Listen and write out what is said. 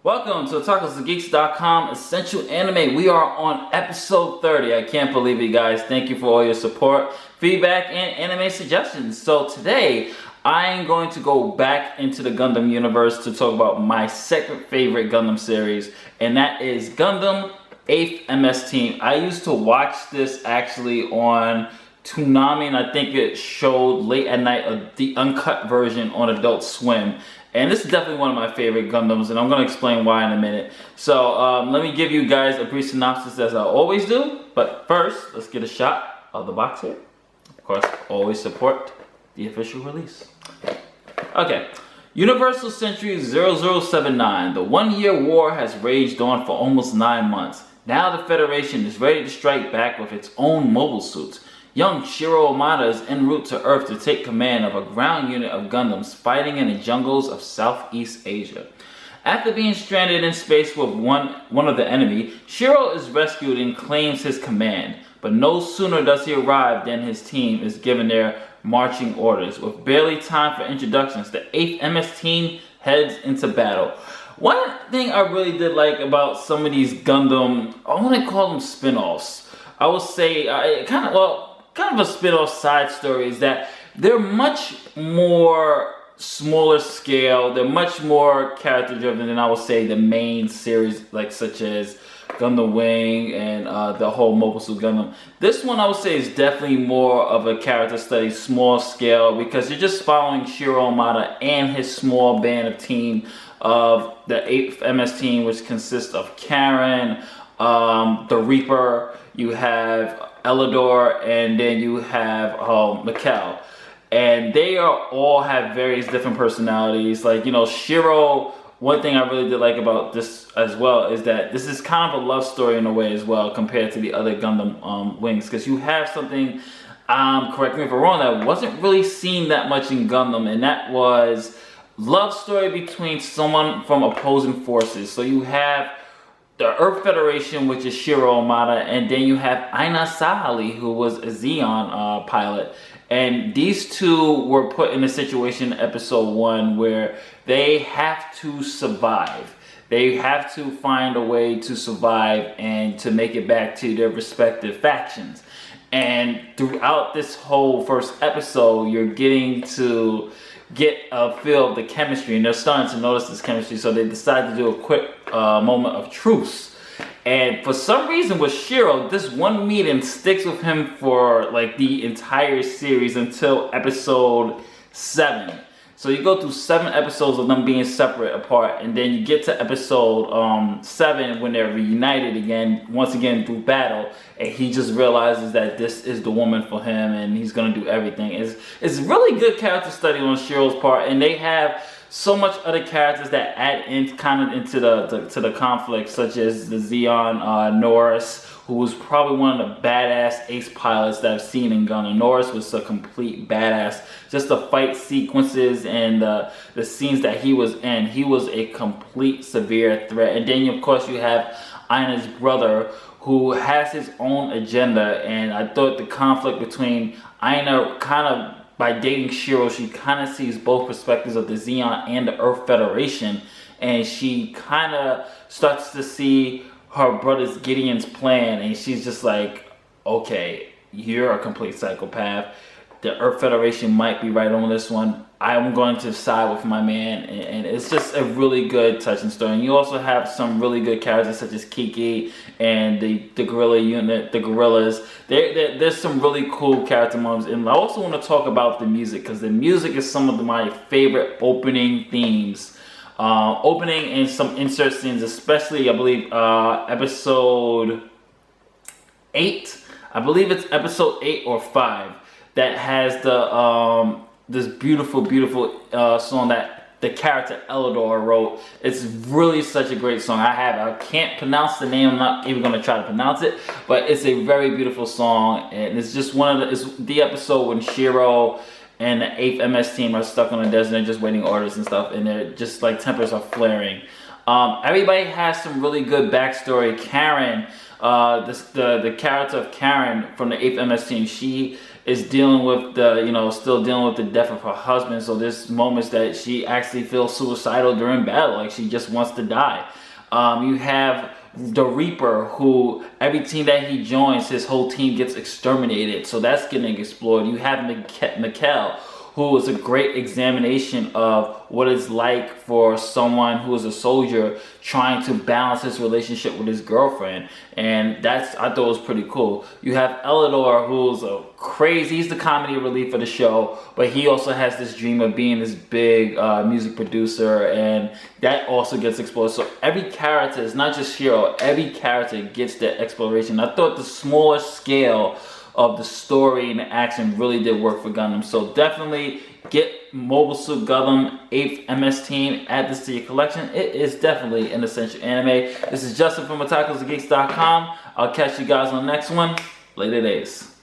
Welcome to Otakus Essential Anime. We are on episode 30. I can't believe it, guys. Thank you for all your support, feedback, and anime suggestions. So today, I am going to go back into the Gundam universe to talk about my second favorite Gundam series, and that is Gundam 08th MS Team. I used to watch this actually on Toonami, and I think it showed late at night the uncut version on Adult Swim. And this is definitely one of my favorite Gundams, and I'm going to explain why in a minute. So let me give you guys a brief synopsis as I always do. But first, let's get a shot of the box here. Of course, always support the official release. Okay, Universal Century 0079. The one-year war has raged on for almost 9 months. Now the Federation is ready to strike back with its own mobile suits. Young Shiro Amada is en route to Earth to take command of a ground unit of Gundams fighting in the jungles of Southeast Asia. After being stranded in space with one of the enemy, Shiro is rescued and claims his command. But no sooner does he arrive than his team is given their marching orders. With barely time for introductions, the 8th MS Team heads into battle. One thing I really did like about some of these Gundam, I want to call them spin-offs. I would say kind of a spin-off side story is that they're much more smaller scale. They're much more character driven than I would say the main series, like such as Gundam Wing and the whole Mobile Suit Gundam. This one I would say is definitely more of a character study, small scale, because you're just following Shiro Amada and his small band of team of the 8th MS Team, which consists of Karen, the Reaper, you have Elidor, and then you have Mikkel. And they all have various different personalities. Like, you know, Shiro, one thing I really did like about this as well is that this is kind of a love story in a way as well compared to the other Gundam Wings. Because you have something, correct me if I'm wrong, that wasn't really seen that much in Gundam, and that was love story between someone from opposing forces. So you have the Earth Federation, which is Shiro Amada, and then you have Aina Sahali, who was a Zeon pilot. And these two were put in a situation in episode 1 where they have to survive. They have to find a way to survive and to make it back to their respective factions. And throughout this whole first episode, you're getting to get a feel of the chemistry, and they're starting to notice this chemistry, so they decide to do a quick moment of truce. And for some reason with Shiro, this one meeting sticks with him for like the entire series until episode 7. So you go through 7 episodes of them being separate apart, and then you get to episode 7 when they're reunited again, once again through battle, and he just realizes that this is the woman for him, and he's gonna do everything. It's really good character study on Shiro's part, and they have so much other characters that add in kind of into the conflict, such as the Zeon Norris, who was probably one of the badass ace pilots that I've seen in Gundam. Norris was a complete badass. Just the fight sequences and the scenes that he was in, he was a complete severe threat. And then of course you have Aina's brother, who has his own agenda, and I thought the conflict between Aina kind of, by dating Shiro, she kind of sees both perspectives of the Zeon and the Earth Federation, and she kind of starts to see her brother's Gideon's plan, and she's just like, okay, you're a complete psychopath. The Earth Federation might be right on this one. I'm going to side with my man, and it's just a really good touching story. And you also have some really good characters such as Kiki and the gorilla unit, the gorillas. There's some really cool character moments. And I also want to talk about the music, because the music is some of my favorite opening themes. Opening and some insert scenes, especially I believe episode 8. I believe it's episode 8 or 5 that has the this beautiful song that the character Elidor wrote. It's really such a great song. I can't pronounce the name. I'm not even going to try to pronounce it, but it's a very beautiful song, and it's just it's the episode when Shiro and the 8th MS Team are stuck on the desert and just waiting orders and stuff, and they're just like tempers are flaring. Everybody has some really good backstory. Karen, The character of Karen from the 8th MS team, she is dealing with still dealing with the death of her husband. So there's moments that she actually feels suicidal during battle, like she just wants to die. You have the Reaper, who every team that he joins, his whole team gets exterminated. So that's getting explored. You have Mikkel, who is a great examination of what it's like for someone who is a soldier trying to balance his relationship with his girlfriend. And I thought was pretty cool. You have Elidor, who's he's the comedy relief of the show, but he also has this dream of being this big music producer, and that also gets explored. So every character, it's not just Shiro, every character gets that exploration. I thought the smaller scale of the story and the action really did work for Gundam. So definitely get Mobile Suit Gundam 8th MS Team. Add this to your collection. It is definitely an essential anime. This is Justin from OtakusGeeks.com. I'll catch you guys on the next one. Later days.